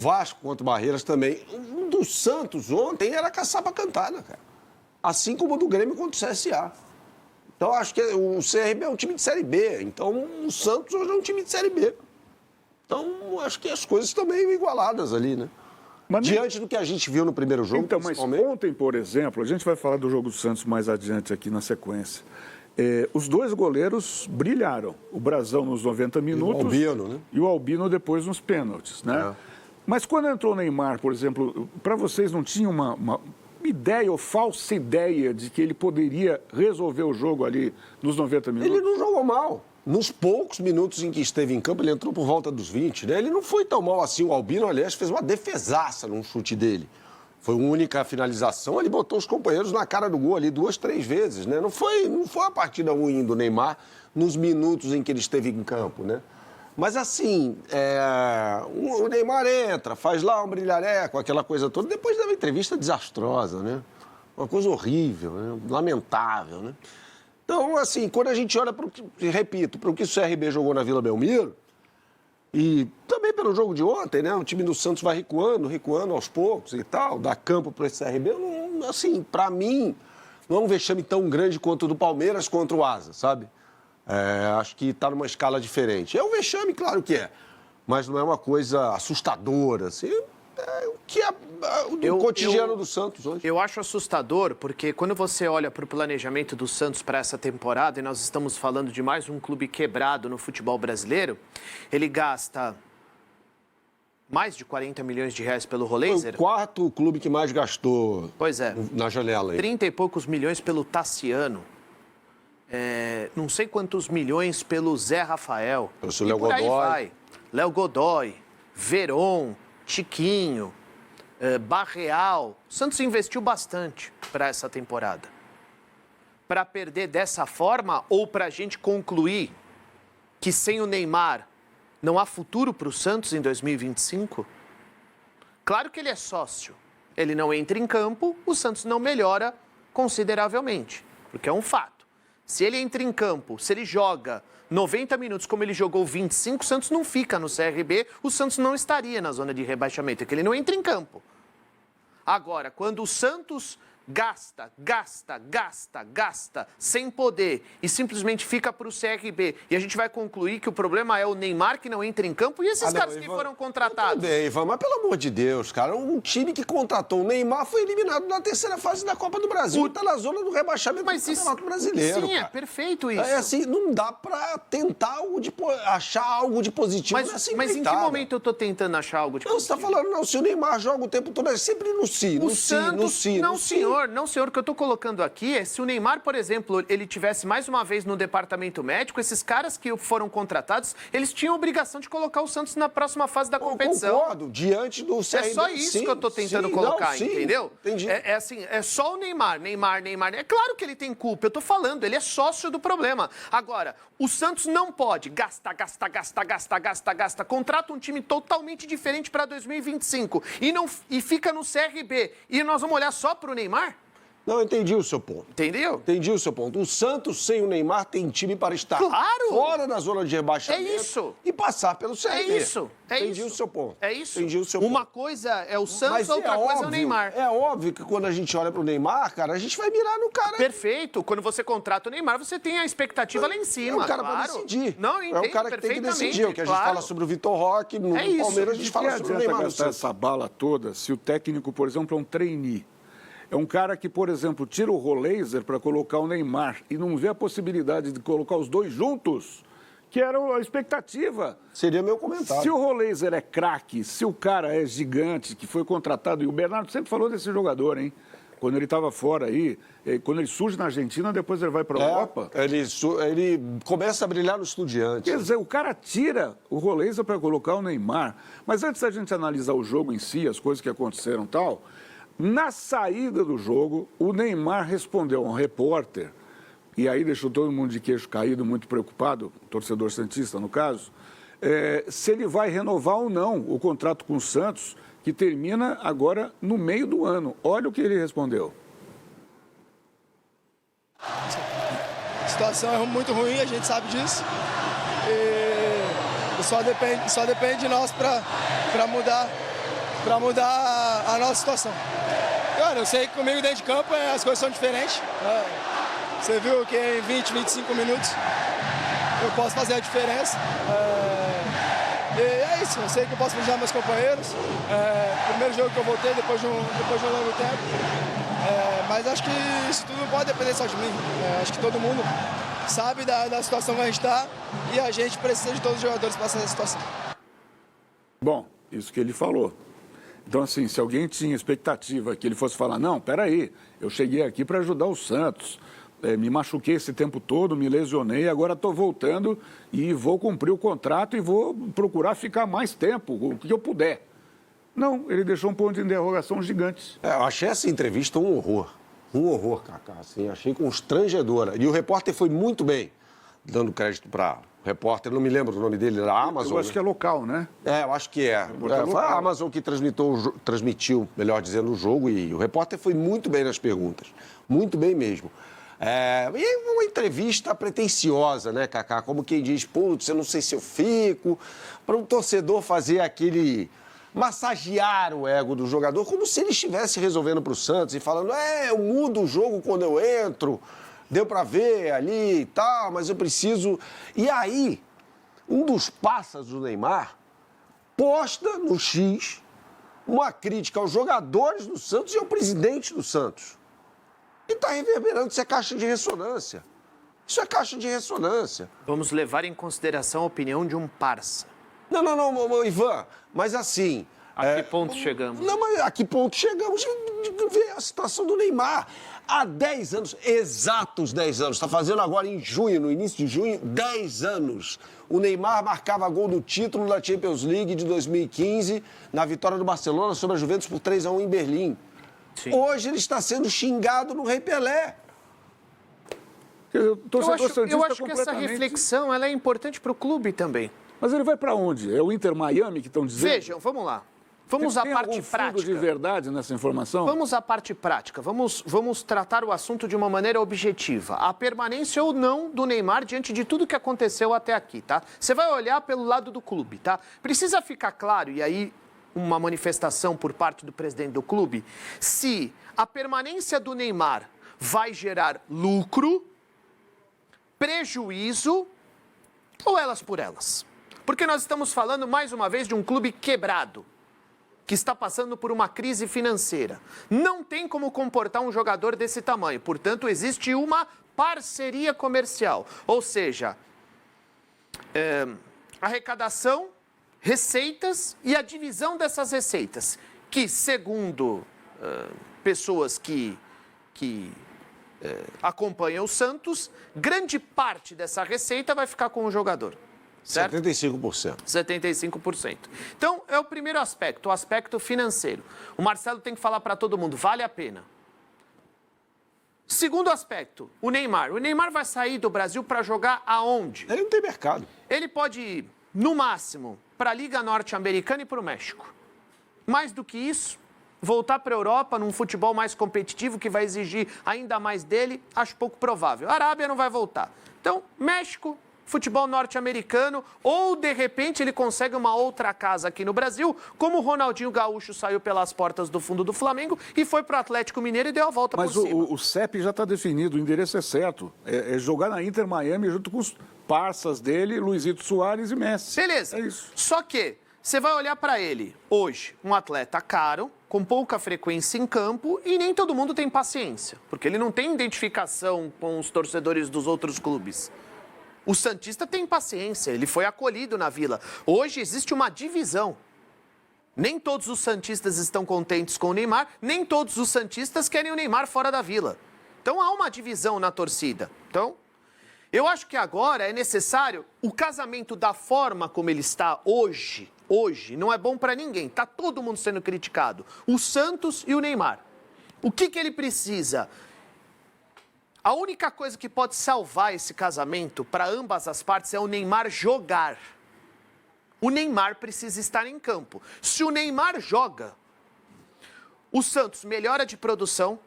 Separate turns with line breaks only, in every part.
Vasco contra o Barreiras também. O do Santos ontem era caçapa cantada, cara. Assim como o do Grêmio contra o CSA. Então, acho que o CRB é um time de Série B. Então, o Santos hoje é um time de Série B. Então, acho que as coisas estão meio igualadas ali, né? Mas diante do que a gente viu no primeiro jogo,
então, mas ontem, por exemplo, a gente vai falar do jogo do Santos mais adiante aqui na sequência. Os dois goleiros brilharam. O Brazão nos 90 minutos.
O Albino, né?
E o Albino depois nos pênaltis, né? Mas quando entrou o Neymar, por exemplo, para vocês não tinha uma ideia ou falsa ideia de que ele poderia resolver o jogo ali nos 90 minutos?
Ele não jogou mal. Nos poucos minutos em que esteve em campo, ele entrou por volta dos 20, né? Ele não foi tão mal assim. O Albino, aliás, fez uma defesaça num chute dele. Foi a única finalização, ele botou os companheiros na cara do gol ali 2, 3 vezes, né? Não foi uma partida ruim do Neymar nos minutos em que ele esteve em campo, né? Mas assim, o Neymar entra, faz lá um brilhareco, aquela coisa toda, depois dá uma entrevista desastrosa, né? Uma coisa horrível, né? Lamentável, né? Então, assim, quando a gente olha para o que, repito, para o que o CRB jogou na Vila Belmiro, e também pelo jogo de ontem, né? O time do Santos vai recuando aos poucos e tal, dá campo para esse CRB. Assim, para mim, não é um vexame tão grande quanto o do Palmeiras contra o Asa, sabe? Acho que está numa escala diferente. É um vexame, claro que é, mas não é uma coisa assustadora, assim. O que é o cotidiano do Santos hoje.
Eu acho assustador, porque quando você olha para o planejamento do Santos para essa temporada, e nós estamos falando de mais um clube quebrado no futebol brasileiro, ele gasta mais de 40 milhões de reais pelo Roleiser.
Foi o quarto clube que mais gastou na janela.
30 e poucos milhões pelo Tassiano. Não sei quantos milhões pelo Zé Rafael.
Pelo Léo Godoy.
Léo Godoy, Veron, Chiquinho, Barreal. O Santos investiu bastante para essa temporada. Para perder dessa forma ou para a gente concluir que sem o Neymar não há futuro para o Santos em 2025? Claro que ele é sócio. Ele não entra em campo, o Santos não melhora consideravelmente, porque é um fato. Se ele entra em campo, se ele joga 90 minutos como ele jogou 25, o Santos não fica no CRB, o Santos não estaria na zona de rebaixamento, é que ele não entra em campo. Agora, quando o Santos gasta, sem poder e simplesmente fica para o CRB, e a gente vai concluir que o problema é o Neymar que não entra em campo e esses caras que foram contratados.
Tudo bem, Ivan, mas pelo amor de Deus, cara, um time que contratou o Neymar foi eliminado na terceira fase da Copa do Brasil. Está na zona do rebaixamento do Campeonato Brasileiro.
Sim,
cara.
É perfeito isso.
É assim, não dá para tentar achar algo de positivo
mas em que momento eu estou tentando achar algo de positivo?
Não, você está falando, não, se o Neymar joga o tempo todo, é sempre no si, no si.
Não, senhor, o que eu estou colocando aqui é se o Neymar, por exemplo, ele tivesse mais uma vez no departamento médico, esses caras que foram contratados, eles tinham a obrigação de colocar o Santos na próxima fase da competição.
Eu concordo, diante do CRB.
É só isso que eu estou tentando colocar, entendeu?
Entendi.
É só o Neymar. É claro que ele tem culpa, eu estou falando, ele é sócio do problema. Agora, o Santos não pode gastar, contrata um time totalmente diferente para 2025 e fica no CRB e nós vamos olhar só para o Neymar?
Não, eu entendi o seu ponto.
Entendeu?
Entendi o seu ponto. O Santos, sem o Neymar, tem time para estar fora da zona de rebaixamento.
É isso.
E passar pelo CRB.
É isso.
Entendi o seu ponto.
É isso.
Entendi o seu
Uma
ponto.
coisa é o Santos, outra coisa é o Neymar.
É óbvio que quando a gente olha para o Neymar, cara, a gente vai mirar no cara.
Perfeito. Quando você contrata o Neymar, você tem a expectativa lá em cima.
É o cara para decidir.
Não, eu entendo,
é o cara que tem que decidir. O que a gente fala sobre o Vitor Roque, no Palmeiras a gente fala sobre o Neymar.
Gastar essa bala toda se o técnico, por exemplo, é um trainee. É um cara que, por exemplo, tira o Roleiser para colocar o Neymar e não vê a possibilidade de colocar os dois juntos, que era a expectativa.
Seria meu comentário.
Se o Roleiser é craque, se o cara é gigante, que foi contratado, e o Bernardo sempre falou desse jogador, hein? Quando ele estava fora aí, quando ele surge na Argentina, depois ele vai para a Europa.
Ele começa a brilhar no Estudiantes.
Quer dizer, o cara tira o Roleiser para colocar o Neymar. Mas antes da gente analisar o jogo em si, as coisas que aconteceram e tal... Na saída do jogo, o Neymar respondeu a um repórter, e aí deixou todo mundo de queixo caído, muito preocupado, o torcedor santista no caso, se ele vai renovar ou não o contrato com o Santos, que termina agora no meio do ano. Olha o que ele respondeu.
A situação é muito ruim, a gente sabe disso. E só depende de nós para mudar para mudar a nossa situação. Cara, eu sei que comigo dentro de campo as coisas são diferentes. Você viu que em 20, 25 minutos eu posso fazer a diferença. E é isso, eu sei que eu posso ajudar meus companheiros. Primeiro jogo que eu voltei, depois de um longo tempo. Mas acho que isso tudo não pode depender só de mim. Acho que todo mundo sabe da situação que a gente está e a gente precisa de todos os jogadores para essa situação.
Bom, isso que ele falou. Então, assim, se alguém tinha expectativa que ele fosse falar, não, peraí, eu cheguei aqui para ajudar o Santos, me machuquei esse tempo todo, me lesionei, agora estou voltando e vou cumprir o contrato e vou procurar ficar mais tempo, o que eu puder. Não, ele deixou um ponto de interrogação gigante.
Eu achei essa entrevista um horror, Cacá, assim, achei constrangedora. E o repórter foi muito bem, dando crédito para o repórter, não me lembro o nome dele, era a Amazon.
Eu acho que é local, né?
Eu acho que é. Foi a Amazon que transmitiu, melhor dizendo, o jogo e o repórter foi muito bem nas perguntas, muito bem mesmo. E uma entrevista pretensiosa, né, Cacá? Como quem diz, putz, eu não sei se eu fico, para um torcedor fazer aquele... massagear o ego do jogador, como se ele estivesse resolvendo para o Santos e falando, eu mudo o jogo quando eu entro, deu para ver ali e tal, mas eu preciso... E aí, um dos passas do Neymar posta no X uma crítica aos jogadores do Santos e ao presidente do Santos. E está reverberando, isso é caixa de ressonância. Isso é caixa de ressonância.
Vamos levar em consideração a opinião de um parça.
Não, Ivan, mas assim...
A que ponto chegamos?
Não, mas a que ponto chegamos de ver a situação do Neymar. Há 10 anos, exatos 10 anos, está fazendo agora em junho, no início de junho, 10 anos. O Neymar marcava gol do título da Champions League de 2015, na vitória do Barcelona sobre a Juventus por 3-1 em Berlim. Sim. Hoje ele está sendo xingado no Rei Pelé.
Eu acho que essa reflexão ela é importante para o clube também.
Mas ele vai para onde? É o Inter Miami que estão dizendo?
Vejam, vamos lá. Vamos à parte prática.
Tem de verdade nessa informação?
Vamos à parte prática. Vamos tratar o assunto de uma maneira objetiva. A permanência ou não do Neymar diante de tudo que aconteceu até aqui, tá? Você vai olhar pelo lado do clube, tá? Precisa ficar claro, e aí uma manifestação por parte do presidente do clube, se a permanência do Neymar vai gerar lucro, prejuízo ou elas por elas. Porque nós estamos falando, mais uma vez, de um clube quebrado, que está passando por uma crise financeira. Não tem como comportar um jogador desse tamanho. Portanto, existe uma parceria comercial. Ou seja, arrecadação, receitas e a divisão dessas receitas. Que, segundo pessoas que acompanham o Santos, grande parte dessa receita vai ficar com o jogador. Certo?
75%.
75%. Então, é o primeiro aspecto, o aspecto financeiro. O Marcelo tem que falar para todo mundo, vale a pena. Segundo aspecto, o Neymar. O Neymar vai sair do Brasil para jogar aonde?
Ele não tem mercado.
Ele pode ir, no máximo, para a Liga Norte-Americana e para o México. Mais do que isso, voltar para a Europa num futebol mais competitivo que vai exigir ainda mais dele, acho pouco provável. A Arábia não vai voltar. Então, México, futebol norte-americano, ou de repente ele consegue uma outra casa aqui no Brasil, como o Ronaldinho Gaúcho saiu pelas portas do fundo do Flamengo e foi para o Atlético Mineiro e deu a volta por cima.
Mas o CEP já está definido, o endereço é certo. É jogar na Inter Miami junto com os parças dele, Luizito Soares e Messi.
Beleza.
É isso.
Só que você vai olhar para ele, hoje, um atleta caro, com pouca frequência em campo e nem todo mundo tem paciência, porque ele não tem identificação com os torcedores dos outros clubes. O santista tem paciência, ele foi acolhido na Vila. Hoje existe uma divisão. Nem todos os santistas estão contentes com o Neymar, nem todos os santistas querem o Neymar fora da Vila. Então há uma divisão na torcida. Então, eu acho que agora é necessário o casamento da forma como ele está hoje não é bom para ninguém. Está todo mundo sendo criticado. O Santos e o Neymar. O que ele precisa? A única coisa que pode salvar esse casamento para ambas as partes é o Neymar jogar. O Neymar precisa estar em campo. Se o Neymar joga, o Santos melhora de produção,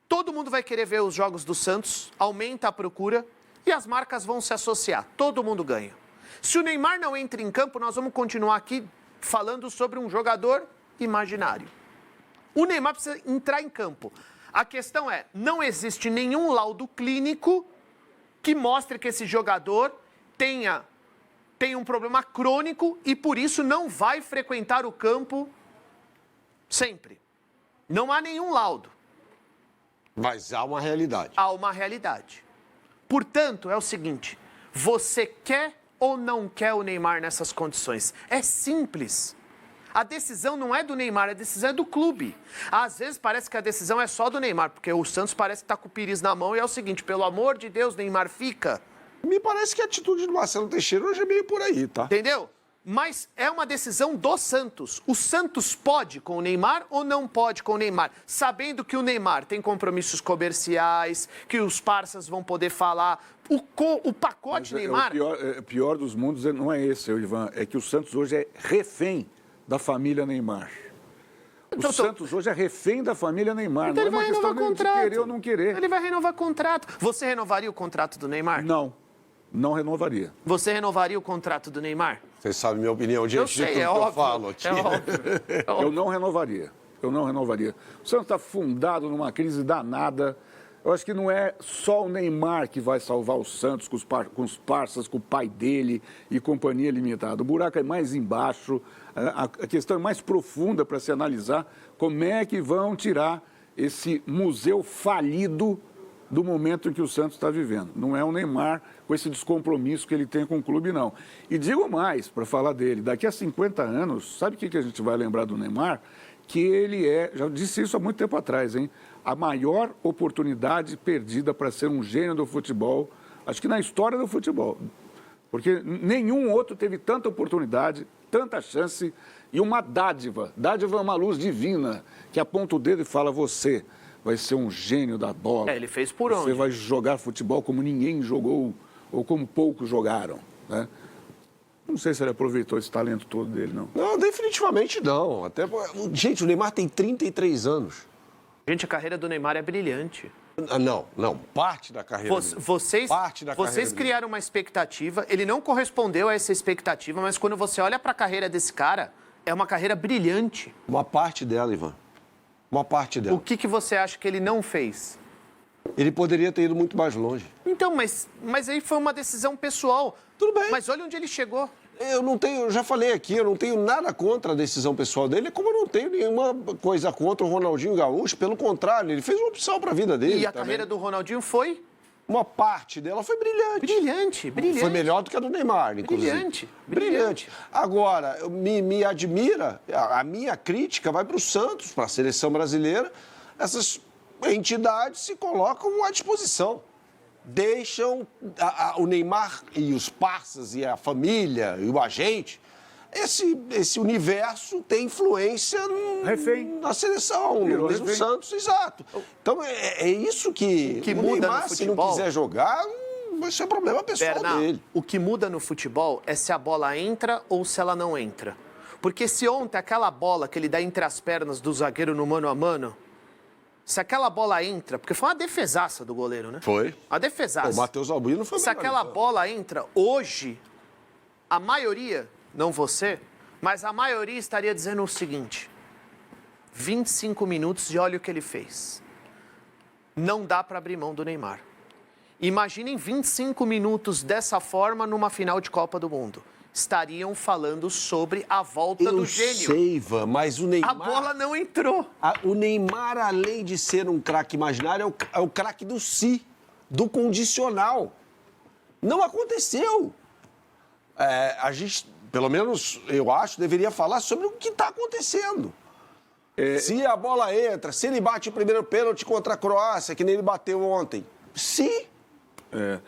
todo mundo vai querer ver os jogos do Santos, aumenta a procura e as marcas vão se associar. Todo mundo ganha. Se o Neymar não entra em campo, nós vamos continuar aqui falando sobre um jogador imaginário. O Neymar precisa entrar em campo. A questão é, não existe nenhum laudo clínico que mostre que esse jogador tem um problema crônico e por isso não vai frequentar o campo sempre. Não há nenhum laudo.
Mas há uma realidade.
Há uma realidade. Portanto, é o seguinte, você quer ou não quer o Neymar nessas condições? É simples. A decisão não é do Neymar, a decisão é do clube. Às vezes parece que a decisão é só do Neymar, porque o Santos parece que está com o Pires na mão e é o seguinte, pelo amor de Deus, Neymar, fica.
Me parece que a atitude do Marcelo Teixeira hoje é meio por aí, tá?
Entendeu? Mas é uma decisão do Santos. O Santos pode com o Neymar ou não pode com o Neymar? Sabendo que o Neymar tem compromissos comerciais, que os parceiros vão poder falar. O pacote Neymar...
O pior dos mundos não é esse, Ivan. É que o Santos hoje é refém da família Neymar. O Santos hoje é refém da família Neymar.
Então
não
ele vai renovar
de querer ou não querer.
Ele vai renovar contrato. Você renovaria o contrato do Neymar?
Não renovaria.
Você renovaria o contrato do Neymar?
Você sabe minha opinião diante de tudo que eu falo aqui.
É óbvio.
Eu não renovaria. O Santos está fundado numa crise danada. Eu acho que não é só o Neymar que vai salvar o Santos com os parceiros, com o pai dele e companhia limitada. O buraco é mais embaixo, a questão é mais profunda para se analisar como é que vão tirar esse museu falido do momento em que o Santos está vivendo. Não é o Neymar com esse descompromisso que ele tem com o clube, não. E digo mais, para falar dele, daqui a 50 anos, sabe o que a gente vai lembrar do Neymar? Que ele já disse isso há muito tempo atrás, hein? A maior oportunidade perdida para ser um gênio do futebol, acho que na história do futebol. Porque nenhum outro teve tanta oportunidade, tanta chance e uma dádiva. Dádiva é uma luz divina que aponta o dedo e fala, você vai ser um gênio da bola.
Ele fez por onde?
Você vai jogar futebol como ninguém jogou ou como poucos jogaram, né? Não sei se ele aproveitou esse talento todo dele, não.
Não, definitivamente não. Até, gente, o Neymar tem 33 anos.
Gente, a carreira do Neymar é brilhante.
Não. Parte da carreira dele.
Vocês criaram uma expectativa, ele não correspondeu a essa expectativa, mas quando você olha para a carreira desse cara, é uma carreira brilhante.
Uma parte dela, Ivan. Uma parte dela.
O que você acha que ele não fez?
Ele poderia ter ido muito mais longe.
Então, mas aí foi uma decisão pessoal.
Tudo bem.
Mas olha onde ele chegou.
Eu já falei aqui, eu não tenho nada contra a decisão pessoal dele, como eu não tenho nenhuma coisa contra o Ronaldinho Gaúcho, pelo contrário, ele fez uma opção para a vida dele.
E a carreira do Ronaldinho foi?
Uma parte dela foi brilhante.
Brilhante.
Foi melhor do que a do Neymar, inclusive.
Brilhante.
Agora, me admira, a minha crítica vai para o Santos, para a seleção brasileira, essas entidades se colocam à disposição. Deixam o Neymar e os parceiros e a família e o agente, esse universo tem influência na seleção, no mesmo Santos, exato. Então é isso que o
muda
Neymar,
no
se não
futebol,
quiser jogar, vai ser problema pessoal dele.
O que muda no futebol é se a bola entra ou se ela não entra. Porque se ontem aquela bola que ele dá entre as pernas do zagueiro no mano a mano, se aquela bola entra, porque foi uma defesaça do goleiro, né?
Foi.
A defesaça.
O Matheus Albino foi
Se aquela bola entra hoje, a maioria, não você, mas a maioria estaria dizendo o seguinte: 25 minutos e olha o que ele fez. Não dá para abrir mão do Neymar. Imaginem 25 minutos dessa forma numa final de Copa do Mundo. Estariam falando sobre a volta do gênio.
Eu sei, Ivan, mas o Neymar...
A bola não entrou.
O Neymar, além de ser um craque imaginário, é o craque do si, do condicional. Não aconteceu. A gente, pelo menos eu acho, deveria falar sobre o que está acontecendo. Se a bola entra, se ele bate o primeiro pênalti contra a Croácia, que nem ele bateu ontem.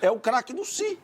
É o craque do si.